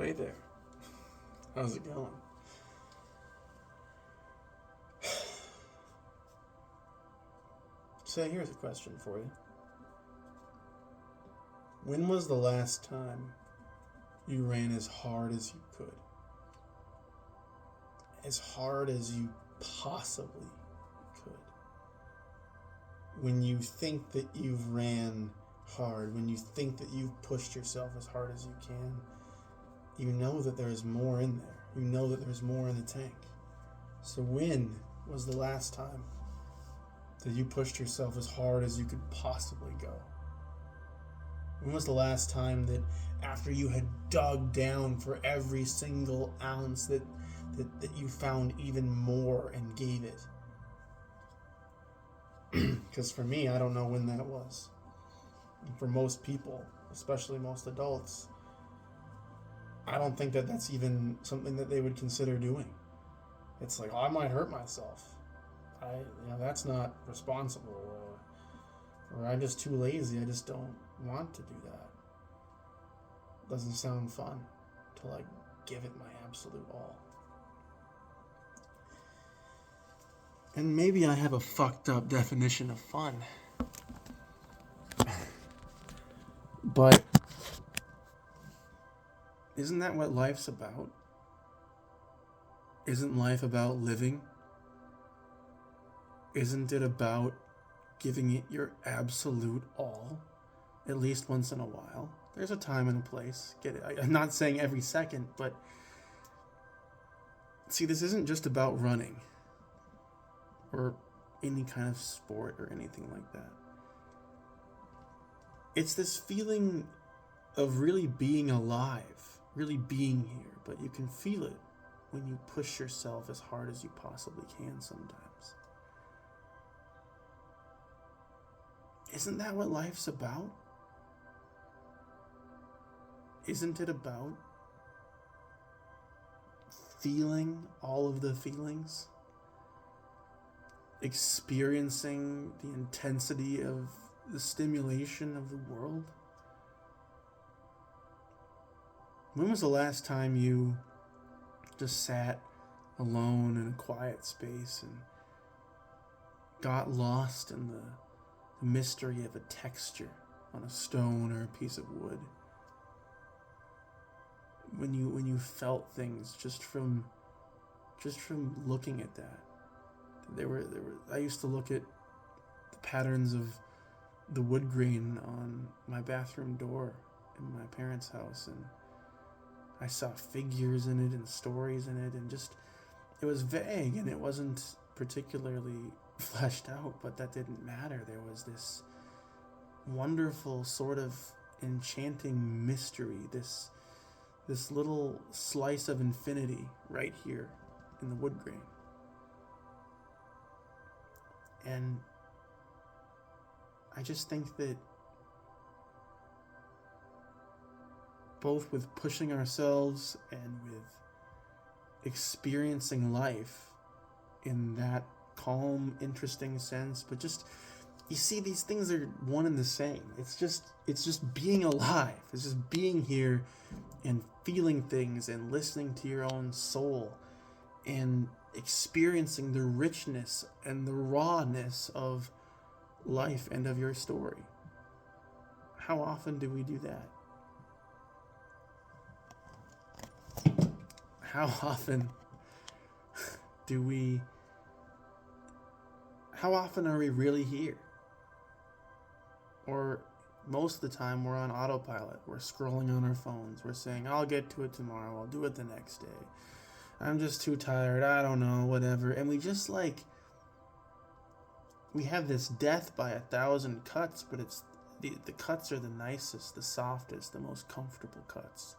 Hey there. How's it going? So here's a question for you. When was the last time you ran as hard as you could? As hard as you possibly could. When you think that you've ran hard, when you think that you've pushed yourself as hard as you can, you know that there's more in there. You know that there's more in the tank. So when was the last time that you pushed yourself as hard as you could possibly go? When was the last time that after you had dug down for every single ounce that you found even more and gave it? Because for me, I don't know when that was. And for most people, especially most adults, I don't think that that's even something that they would consider doing. It's like, oh, I might hurt myself. That's not responsible, or I'm just too lazy. I just don't want to do that. Doesn't sound fun to give it my absolute all. And maybe I have a fucked up definition of fun. But isn't that what life's about? Isn't life about living? Isn't it about giving it your absolute all, at least once in a while? There's a time and a place. Get it? I'm not saying every second, but see, this isn't just about running or any kind of sport or anything like that. It's this feeling of really being alive, really being here, but you can feel it when you push yourself as hard as you possibly can sometimes. Isn't that what life's about? Isn't it about feeling all of the feelings? Experiencing the intensity of the stimulation of the world? When was the last time you just sat alone in a quiet space and got lost in the mystery of a texture on a stone or a piece of wood? When you felt things just from looking at that. I used to look at the patterns of the wood grain on my bathroom door in my parents' house, and I saw figures in it and stories in it, and just, it was vague and it wasn't particularly fleshed out, but that didn't matter. There was this wonderful sort of enchanting mystery, this little slice of infinity right here in the wood grain. And I just think that both with pushing ourselves and with experiencing life in that calm, interesting sense, but just, you see, these things are one and the same. It's just being alive. It's just being here and feeling things and listening to your own soul and experiencing the richness and the rawness of life and of your story. How often do we do that? How often are we really here? Or most of the time we're on autopilot. We're scrolling on our phones. We're saying, I'll get to it tomorrow. I'll do it the next day. I'm just too tired. I don't know, whatever. And we just we have this death by 1,000 cuts, but it's the cuts are the nicest, the softest, the most comfortable cuts.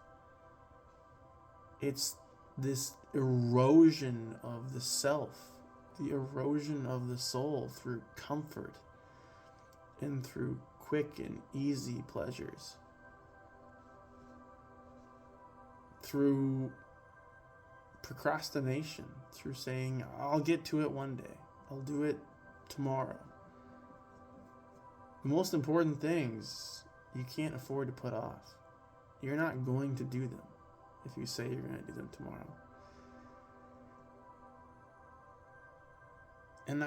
It's this erosion of the self, the erosion of the soul through comfort and through quick and easy pleasures, through procrastination, through saying, I'll get to it one day, I'll do it tomorrow. The most important things you can't afford to put off. You're not going to do them. if you say you're going to do them tomorrow. And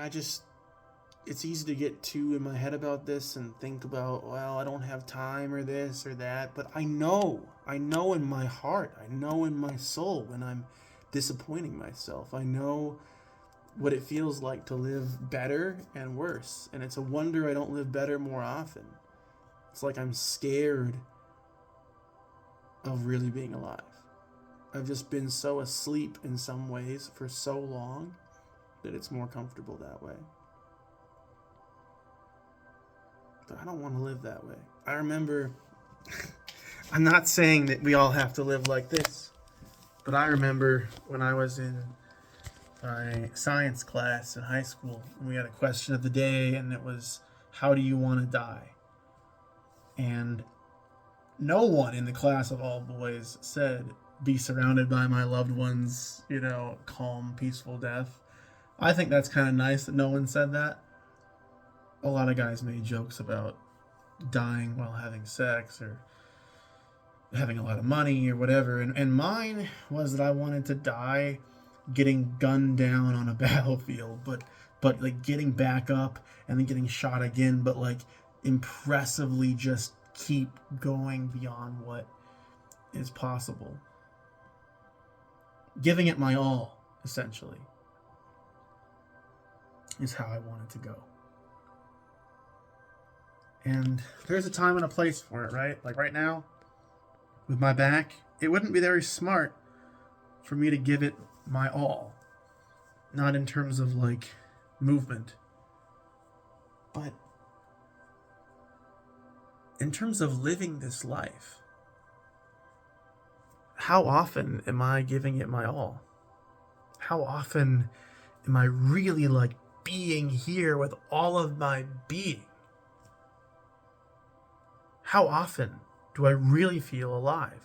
it's easy to get too in my head about this and think about, well, I don't have time or this or that. But I know in my heart, I know in my soul when I'm disappointing myself. I know what it feels like to live better and worse. And it's a wonder I don't live better more often. It's like I'm scared of really being alive. I've just been so asleep in some ways for so long that it's more comfortable that way. But I don't want to live that way. I remember, I'm not saying that we all have to live like this, but I remember when I was in my science class in high school, we had a question of the day, and it was, how do you want to die? And no one in the class of all boys said, be surrounded by my loved ones, calm, peaceful death. I think that's kind of nice that no one said that. A lot of guys made jokes about dying while having sex or having a lot of money or whatever. And mine was that I wanted to die getting gunned down on a battlefield, but like getting back up and then getting shot again, but like impressively just keep going beyond what is possible. Giving it my all, essentially, is how I wanted to go. And there's a time and a place for it, right? Like right now, with my back, it wouldn't be very smart for me to give it my all. Not in terms of like movement, but in terms of living this life. How often am I giving it my all? How often am I really like being here with all of my being? How often do I really feel alive?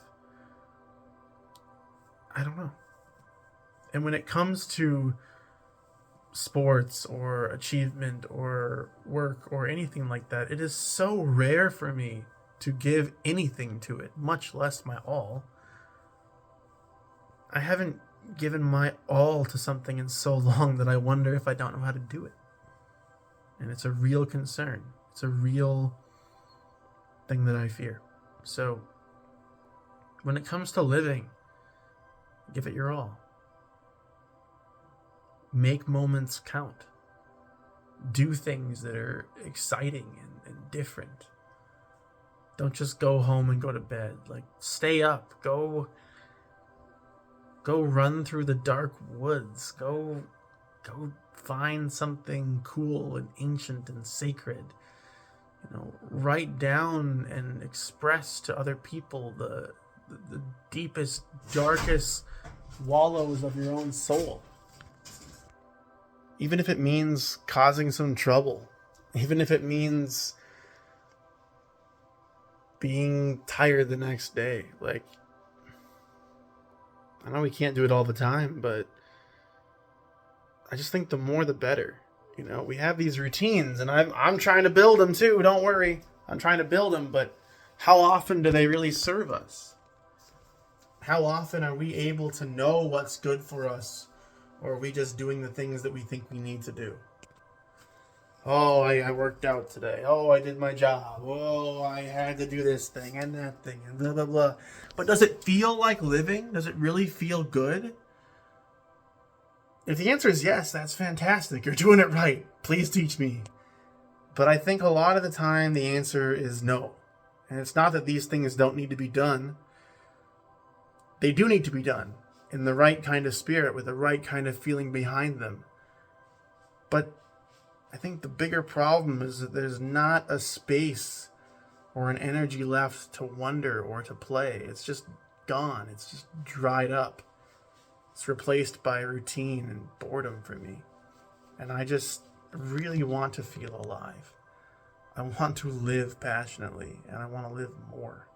I don't know. And when it comes to sports or achievement or work or anything like that, it is so rare for me to give anything to it, much less my all. I haven't given my all to something in so long that I wonder if I don't know how to do it. And it's a real concern. It's a real thing that I fear. So when it comes to living, give it your all. Make moments count. Do things that are exciting and different. Don't just go home and go to bed. Like, stay up. Go run through the dark woods. Go find something cool and ancient and sacred. Write down and express to other people the deepest, darkest wallows of your own soul. Even if it means causing some trouble. Even if it means being tired the next day. Like, I know we can't do it all the time, but I just think the more the better. We have these routines, and I'm trying to build them too. Don't worry. I'm trying to build them, but how often do they really serve us? How often are we able to know what's good for us, or are we just doing the things that we think we need to do? Oh, I worked out today. Oh, I did my job. Oh, I had to do this thing and that thing and blah, blah, blah. But does it feel like living? Does it really feel good? If the answer is yes, that's fantastic. You're doing it right. Please teach me. But I think a lot of the time the answer is no. And it's not that these things don't need to be done. They do need to be done in the right kind of spirit, with the right kind of feeling behind them. But I think the bigger problem is that there's not a space or an energy left to wonder or to play. It's just gone. It's just dried up. It's replaced by routine and boredom for me. And I just really want to feel alive. I want to live passionately, and I want to live more.